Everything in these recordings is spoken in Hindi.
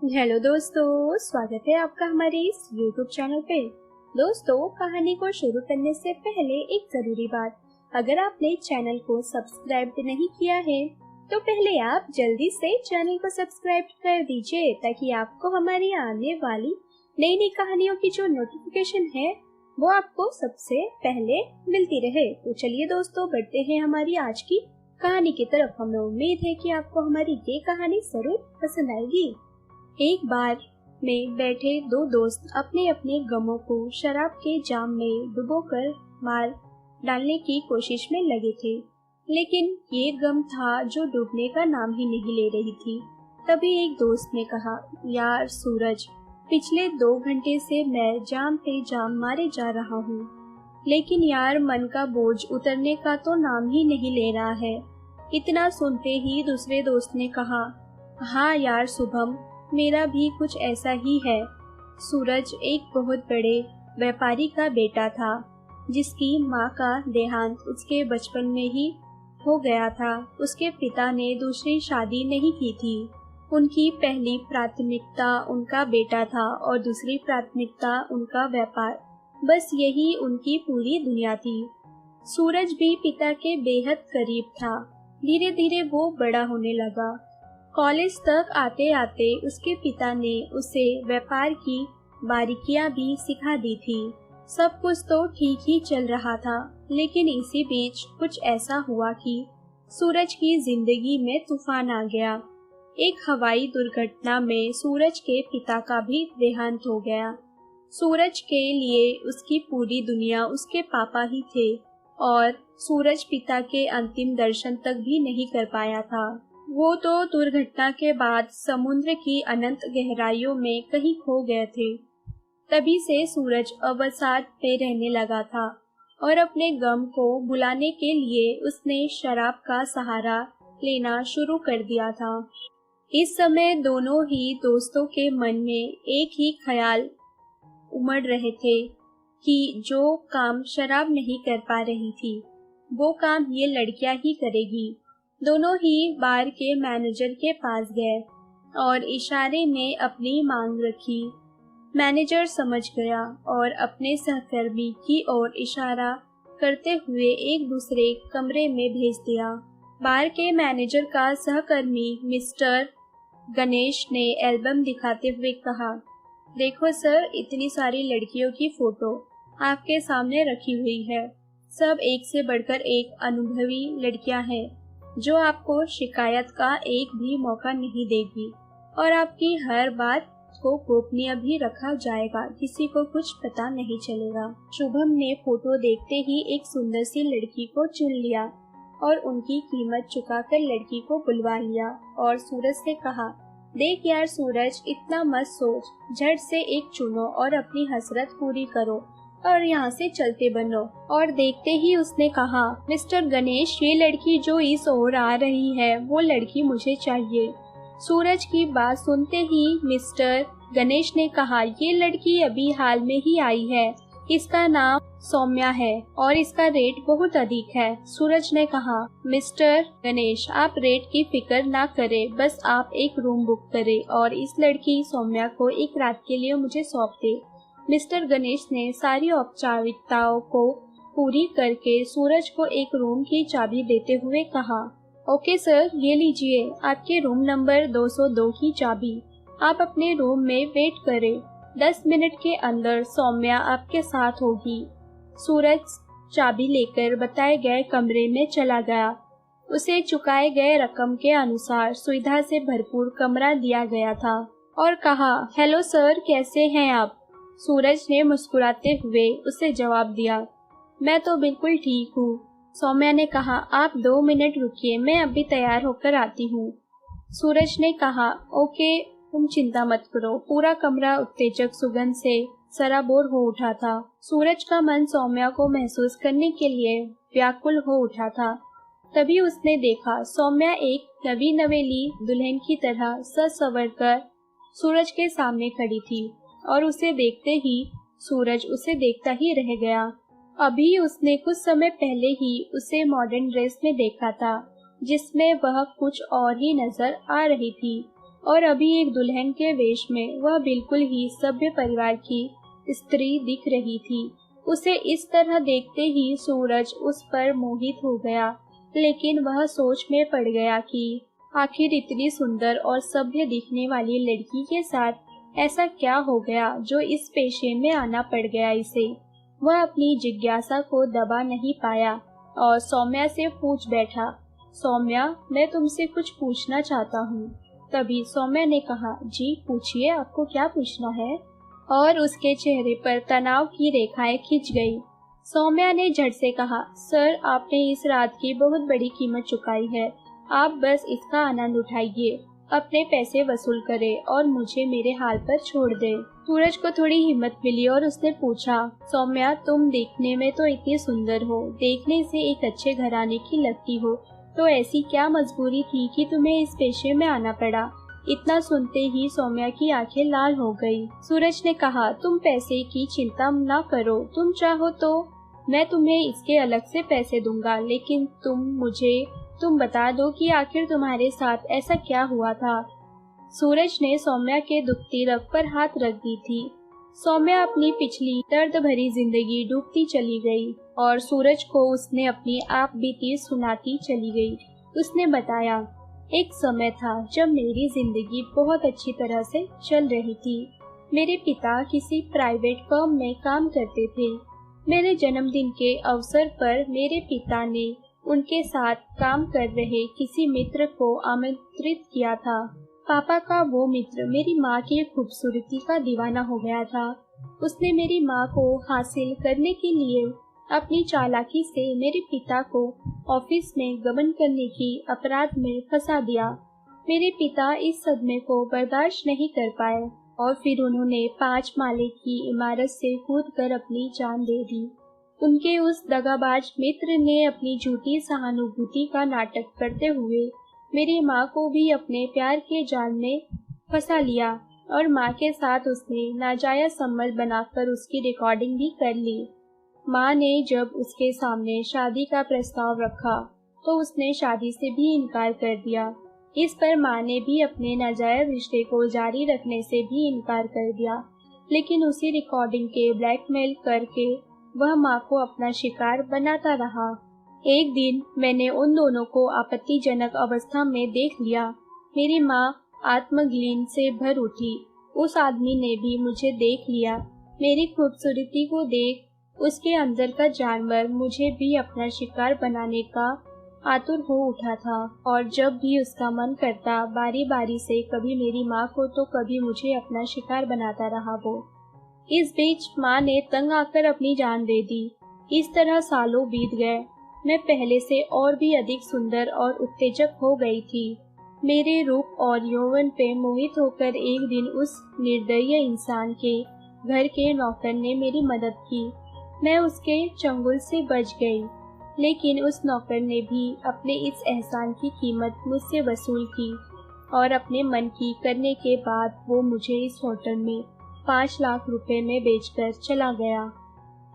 हेलो दोस्तों, स्वागत है आपका हमारे इस YouTube चैनल पे। दोस्तों, कहानी को शुरू करने से पहले एक जरूरी बात, अगर आपने चैनल को सब्सक्राइब नहीं किया है तो पहले आप जल्दी से चैनल को सब्सक्राइब कर दीजिए ताकि आपको हमारी आने वाली नई नई कहानियों की जो नोटिफिकेशन है वो आपको सबसे पहले मिलती रहे। तो चलिए दोस्तों, बढ़ते हैं हमारी आज की कहानी की तरफ। हमें उम्मीद है कि आपको हमारी ये कहानी जरूर पसंद आएगी। एक बार में बैठे दो दोस्त अपने अपने गमों को शराब के जाम में डुबोकर मार डालने की कोशिश में लगे थे, लेकिन ये गम था जो डूबने का नाम ही नहीं ले रही थी। तभी एक दोस्त ने कहा, यार सूरज, पिछले 2 घंटे से मैं जाम पे जाम मारे जा रहा हूँ, लेकिन यार मन का बोझ उतरने का तो नाम ही नहीं ले रहा है। इतना सुनते ही दूसरे दोस्त ने कहा, हाँ यार शुभम, मेरा भी कुछ ऐसा ही है। सूरज एक बहुत बड़े व्यापारी का बेटा था, जिसकी माँ का देहांत उसके बचपन में ही हो गया था। उसके पिता ने दूसरी शादी नहीं की थी। उनकी पहली प्राथमिकता उनका बेटा था और दूसरी प्राथमिकता उनका व्यापार। बस यही उनकी पूरी दुनिया थी। सूरज भी पिता के बेहद करीब था। धीरे धीरे वो बड़ा होने लगा। कॉलेज तक आते आते उसके पिता ने उसे व्यापार की बारीकियां भी सिखा दी थी। सब कुछ तो ठीक ही चल रहा था, लेकिन इसी बीच कुछ ऐसा हुआ कि सूरज की जिंदगी में तूफान आ गया। एक हवाई दुर्घटना में सूरज के पिता का भी देहांत हो गया। सूरज के लिए उसकी पूरी दुनिया उसके पापा ही थे और सूरज पिता के अंतिम दर्शन तक भी नहीं कर पाया था। वो तो दुर्घटना के बाद समुद्र की अनंत गहराइयों में कहीं खो गए थे। तभी से सूरज अवसाद पे रहने लगा था और अपने गम को भुलाने के लिए उसने शराब का सहारा लेना शुरू कर दिया था। इस समय दोनों ही दोस्तों के मन में एक ही ख्याल उमड़ रहे थे कि जो काम शराब नहीं कर पा रही थी, वो काम ये लड़कियां ही करेगी। दोनों ही बार के मैनेजर के पास गए और इशारे में अपनी मांग रखी। मैनेजर समझ गया और अपने सहकर्मी की ओर इशारा करते हुए एक दूसरे कमरे में भेज दिया। बार के मैनेजर का सहकर्मी मिस्टर गणेश ने एल्बम दिखाते हुए कहा, देखो सर, इतनी सारी लड़कियों की फोटो आपके सामने रखी हुई है। सब एक से बढ़कर एक अनुभवी लड़कियां हैं जो आपको शिकायत का एक भी मौका नहीं देगी और आपकी हर बात को गोपनीय भी रखा जाएगा। किसी को कुछ पता नहीं चलेगा। शुभम ने फोटो देखते ही एक सुंदर सी लड़की को चुन लिया और उनकी कीमत चुकाकर लड़की को बुलवा लिया और सूरज से कहा, देख यार सूरज, इतना मत सोच, झट से एक चुनो और अपनी हसरत पूरी करो और यहाँ से चलते बनो। और देखते ही उसने कहा, मिस्टर गणेश, ये लड़की जो इस ओर आ रही है वो लड़की मुझे चाहिए। सूरज की बात सुनते ही मिस्टर गणेश ने कहा, ये लड़की अभी हाल में ही आई है, इसका नाम सौम्या है और इसका रेट बहुत अधिक है। सूरज ने कहा, मिस्टर गणेश, आप रेट की फिक्र ना करें, बस आप एक रूम बुक करें और इस लड़की सौम्या को एक रात के लिए मुझे सौंप दे। मिस्टर गणेश ने सारी औपचारिकताओं को पूरी करके सूरज को एक रूम की चाबी देते हुए कहा, ओके सर, ये लीजिए आपके रूम नंबर 202 की चाबी। आप अपने रूम में वेट करें, 10 मिनट के अंदर सौम्या आपके साथ होगी। सूरज चाबी लेकर बताए गए कमरे में चला गया। उसे चुकाए गए रकम के अनुसार सुविधा से भरपूर कमरा दिया गया था और कहा, हेलो सर, कैसे हैं आप? सूरज ने मुस्कुराते हुए उसे जवाब दिया, मैं तो बिल्कुल ठीक हूँ। सौम्या ने कहा, आप 2 मिनट रुकिए, मैं अभी तैयार होकर आती हूँ। सूरज ने कहा, ओके, तुम चिंता मत करो। पूरा कमरा उत्तेजक सुगंध से सराबोर हो उठा था। सूरज का मन सौम्या को महसूस करने के लिए व्याकुल हो उठा था। तभी उसने देखा सौम्या एक नवी नवेली दुल्हन की तरह सज संवर कर सूरज के सामने खड़ी थी और उसे देखते ही सूरज उसे देखता ही रह गया। अभी उसने कुछ समय पहले ही उसे मॉडर्न ड्रेस में देखा था, जिसमें वह कुछ और ही नजर आ रही थी। और अभी एक दुल्हन के वेश में वह बिल्कुल ही सभ्य परिवार की स्त्री दिख रही थी। उसे इस तरह देखते ही सूरज उस पर मोहित हो गया, लेकिन वह सोच में पड़ गया कि आखिर इतनी सुंदर और सभ्य दिखने वाली लड़की के साथ ऐसा क्या हो गया जो इस पेशे में आना पड़ गया इसे। वह अपनी जिज्ञासा को दबा नहीं पाया और सौम्या से पूछ बैठा, सौम्या, मैं तुमसे कुछ पूछना चाहता हूँ। तभी सौम्या ने कहा, जी पूछिए, आपको क्या पूछना है। और उसके चेहरे पर तनाव की रेखाएं खिंच गई। सौम्या ने झट से कहा, सर, आपने इस रात की बहुत बड़ी कीमत चुकाई है, आप बस इसका आनंद उठाइए, अपने पैसे वसूल करें और मुझे मेरे हाल पर छोड़ दे। सूरज को थोड़ी हिम्मत मिली और उसने पूछा, सौम्या, तुम देखने में तो इतनी सुंदर हो, देखने से एक अच्छे घराने की लगती हो, तो ऐसी क्या मजबूरी थी कि तुम्हें इस पेशे में आना पड़ा। इतना सुनते ही सौम्या की आंखें लाल हो गई। सूरज ने कहा, तुम पैसे की चिंता न करो, तुम चाहो तो मैं तुम्हें इसके अलग से पैसे दूंगा, लेकिन तुम बता दो कि आखिर तुम्हारे साथ ऐसा क्या हुआ था। सूरज ने सौम्या के दुखती रग पर हाथ रख दी थी। सौम्या अपनी पिछली दर्द भरी जिंदगी डूबती चली गई और सूरज को उसने अपनी आप बीती सुनाती चली गई। उसने बताया, एक समय था जब मेरी जिंदगी बहुत अच्छी तरह से चल रही थी। मेरे पिता किसी प्राइवेट फर्म में काम करते थे। मेरे जन्मदिन के अवसर पर मेरे पिता ने उनके साथ काम कर रहे किसी मित्र को आमंत्रित किया था। पापा का वो मित्र मेरी माँ की खूबसूरती का दीवाना हो गया था। उसने मेरी माँ को हासिल करने के लिए अपनी चालाकी से मेरे पिता को ऑफिस में गबन करने की अपराध में फंसा दिया। मेरे पिता इस सदमे को बर्दाश्त नहीं कर पाए और फिर उन्होंने 5 माले की इमारत से कूदकर अपनी जान दे दी। उनके उस दगाबाज मित्र ने अपनी झूठी सहानुभूति का नाटक करते हुए मेरी माँ को भी अपने प्यार के जाल में फंसा लिया और माँ के साथ उसने नाजायज संबंध बनाकर उसकी रिकॉर्डिंग भी कर ली। माँ ने जब उसके सामने शादी का प्रस्ताव रखा तो उसने शादी से भी इनकार कर दिया। इस पर माँ ने भी अपने नाजायज रिश्ते को जारी रखने से भी इनकार कर दिया, लेकिन उसी रिकॉर्डिंग के ब्लैकमेल करके वह माँ को अपना शिकार बनाता रहा। एक दिन मैंने उन दोनों को आपत्तिजनक अवस्था में देख लिया। मेरी माँ आत्मग्लानि से भर उठी। उस आदमी ने भी मुझे देख लिया। मेरी खूबसूरती को देख उसके अंदर का जानवर मुझे भी अपना शिकार बनाने का आतुर हो उठा था और जब भी उसका मन करता बारी बारी से कभी मेरी माँ को तो कभी मुझे अपना शिकार बनाता रहा वो। इस बीच माँ ने तंग आकर अपनी जान दे दी। इस तरह सालों बीत गए। मैं पहले से और भी अधिक सुंदर और उत्तेजक हो गई थी। मेरे रूप और यौवन पे मोहित होकर एक दिन उस निर्दयी इंसान के घर के नौकर ने मेरी मदद की। मैं उसके चंगुल से बच गई, लेकिन उस नौकर ने भी अपने इस एहसान की कीमत मुझसे वसूल की और अपने मन की करने के बाद वो मुझे इस होटल में 5 लाख रुपए में बेचकर चला गया।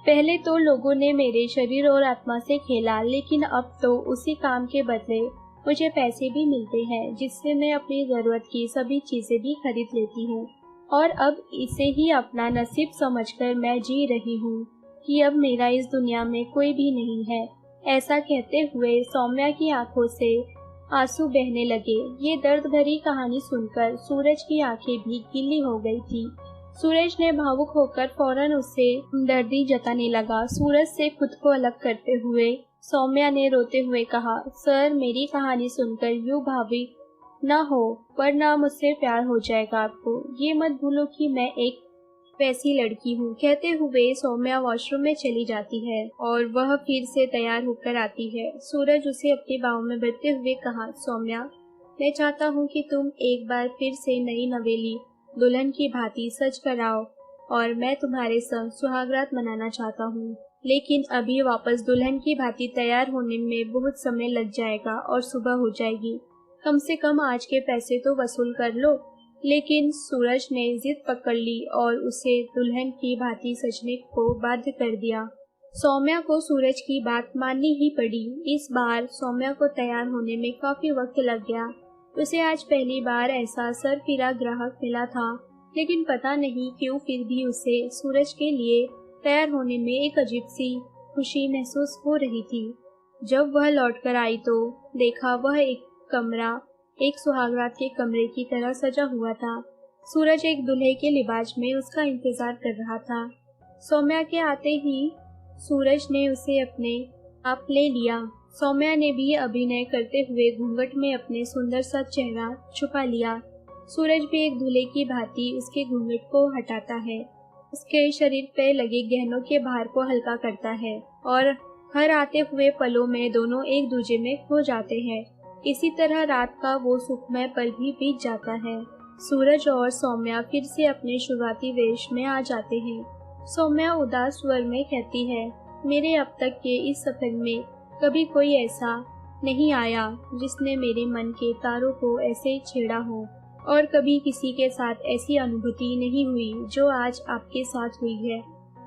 पहले तो लोगों ने मेरे शरीर और आत्मा से खेला, लेकिन अब तो उसी काम के बदले मुझे पैसे भी मिलते हैं, जिससे मैं अपनी जरूरत की सभी चीजें भी खरीद लेती हूँ। और अब इसे ही अपना नसीब समझकर मैं जी रही हूँ कि अब मेरा इस दुनिया में कोई भी नहीं है। ऐसा कहते हुए सौम्या की आंखों से आंसू बहने लगे। ये दर्द भरी कहानी सुनकर सूरज की आंखें भी गीली हो गई थी। सूरज ने भावुक होकर फौरन उससे हमदर्दी जताने लगा। सूरज से खुद को अलग करते हुए सौम्या ने रोते हुए कहा, सर, मेरी कहानी सुनकर यूँ भावुक न हो, वरना मुझसे प्यार हो जाएगा आपको। ये मत भूलो कि मैं एक वैसी लड़की हूँ। कहते हुए सौम्या वॉशरूम में चली जाती है और वह फिर से तैयार होकर आती है। सूरज उसे अपनी बाहों में भरते हुए कहा, सौम्या, मैं चाहता हूँ कि तुम एक बार फिर से नई नवेली दुल्हन की भांति सज कर आओ और मैं तुम्हारे संग सुहागरात मनाना चाहता हूँ, लेकिन अभी वापस दुल्हन की भांति तैयार होने में बहुत समय लग जाएगा और सुबह हो जाएगी। कम से कम आज के पैसे तो वसूल कर लो। लेकिन सूरज ने जिद पकड़ ली और उसे दुल्हन की भांति सजने को बाध्य कर दिया। सौम्या को सूरज की बात माननी ही पड़ी। इस बार सौम्या को तैयार होने में काफी वक्त लग गया। उसे आज पहली बार ऐसा सरफिरा ग्राहक मिला था, लेकिन पता नहीं क्यों फिर भी उसे सूरज के लिए तैयार होने में एक अजीब सी खुशी महसूस हो रही थी। जब वह लौटकर आई तो देखा वह एक कमरा एक सुहागरात के कमरे की तरह सजा हुआ था। सूरज एक दूल्हे के लिबास में उसका इंतजार कर रहा था। सौम्या के आते ही सूरज ने उसे अपने आप ले लिया। सौम्या ने भी अभिनय करते हुए घूंघट में अपने सुंदर सा चेहरा छुपा लिया। सूरज भी एक दूल्हे की भांति उसके घूंघट को हटाता है, उसके शरीर पे लगे गहनों के भार को हल्का करता है और हर आते हुए पलों में दोनों एक दूसरे में खो जाते हैं। इसी तरह रात का वो सुखमय पल भी बीत जाता है। सूरज और सौम्या फिर से अपने शुरुआती वेश में आ जाते हैं। सौम्या उदास स्वर में कहती है, मेरे अब तक के इस सफर में कभी कोई ऐसा नहीं आया जिसने मेरे मन के तारों को ऐसे छेड़ा हो, और कभी किसी के साथ ऐसी अनुभूति नहीं हुई जो आज आपके साथ हुई है।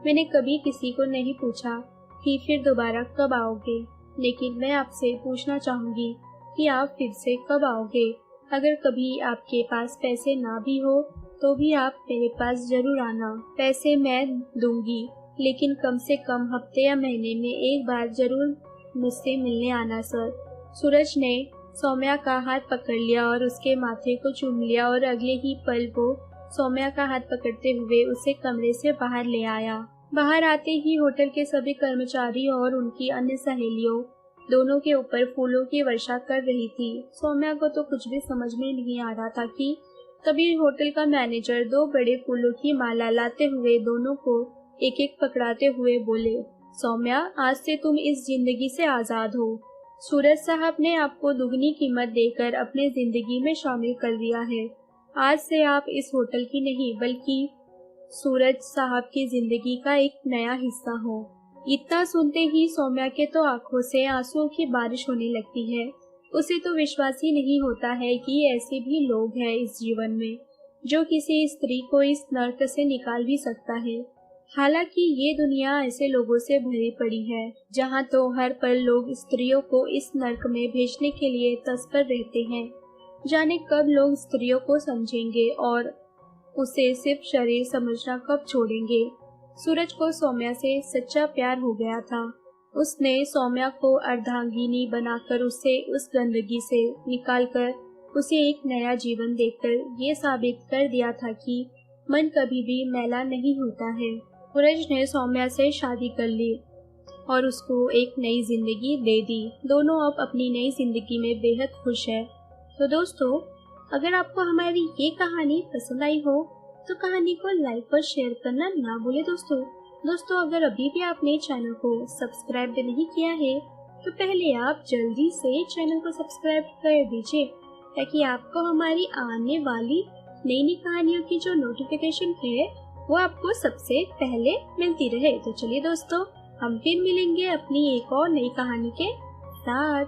मैंने कभी किसी को नहीं पूछा कि फिर दोबारा कब आओगे, लेकिन मैं आपसे पूछना चाहूंगी कि आप फिर से कब आओगे। अगर कभी आपके पास पैसे ना भी हो तो भी आप मेरे पास जरूर आना। पैसे मैं दूंगी, लेकिन कम से कम हफ्ते या महीने में एक बार जरूर मुझसे मिलने आना सर। सूरज ने सौम्या का हाथ पकड़ लिया और उसके माथे को चूम लिया और अगले ही पल वो सौम्या का हाथ पकड़ते हुए उसे कमरे से बाहर ले आया। बाहर आते ही होटल के सभी कर्मचारी और उनकी अन्य सहेलियों दोनों के ऊपर फूलों की वर्षा कर रही थी। सौम्या को तो कुछ भी समझ में नहीं आ रहा था कि तभी होटल का मैनेजर 2 बड़े फूलों की माला लाते हुए दोनों को एक एक पकड़ाते हुए बोले, सौम्या, आज से तुम इस जिंदगी से आजाद हो। सूरज साहब ने आपको दुगनी कीमत देकर अपने जिंदगी में शामिल कर दिया है। आज से आप इस होटल की नहीं बल्कि सूरज साहब की जिंदगी का एक नया हिस्सा हो। इतना सुनते ही सौम्या के तो आंखों से आंसुओं की बारिश होने लगती है। उसे तो विश्वास ही नहीं होता है कि ऐसे भी लोग हैं इस जीवन में जो किसी स्त्री को इस नर्क से निकाल भी सकता है। हालांकि ये दुनिया ऐसे लोगों से भरी पड़ी है जहाँ तो हर पल लोग स्त्रियों को इस नर्क में भेजने के लिए तत्पर रहते हैं। जाने कब लोग स्त्रियों को समझेंगे और उसे सिर्फ शरीर समझना कब छोड़ेंगे। सूरज को सौम्या से सच्चा प्यार हो गया था। उसने सौम्या को अर्धांगिनी बनाकर उसे उस गंदगी से निकालकर उसे एक नया जीवन देकर ये साबित कर दिया था कि मन कभी भी मैला नहीं होता है। सूरज ने सौम्या से शादी कर ली और उसको एक नई जिंदगी दे दी। दोनों अब अपनी नई जिंदगी में बेहद खुश है। तो दोस्तों, अगर आपको हमारी ये कहानी पसंद आई हो तो कहानी को लाइक और शेयर करना ना भूले दोस्तों, अगर अभी भी आपने चैनल को सब्सक्राइब नहीं किया है तो पहले आप जल्दी से चैनल को सब्सक्राइब कर दीजिए ताकि आपको हमारी आने वाली नई नई कहानियों की जो नोटिफिकेशन है वो आपको सबसे पहले मिलती रहे। तो चलिए दोस्तों, हम फिर मिलेंगे अपनी एक और नई कहानी के साथ।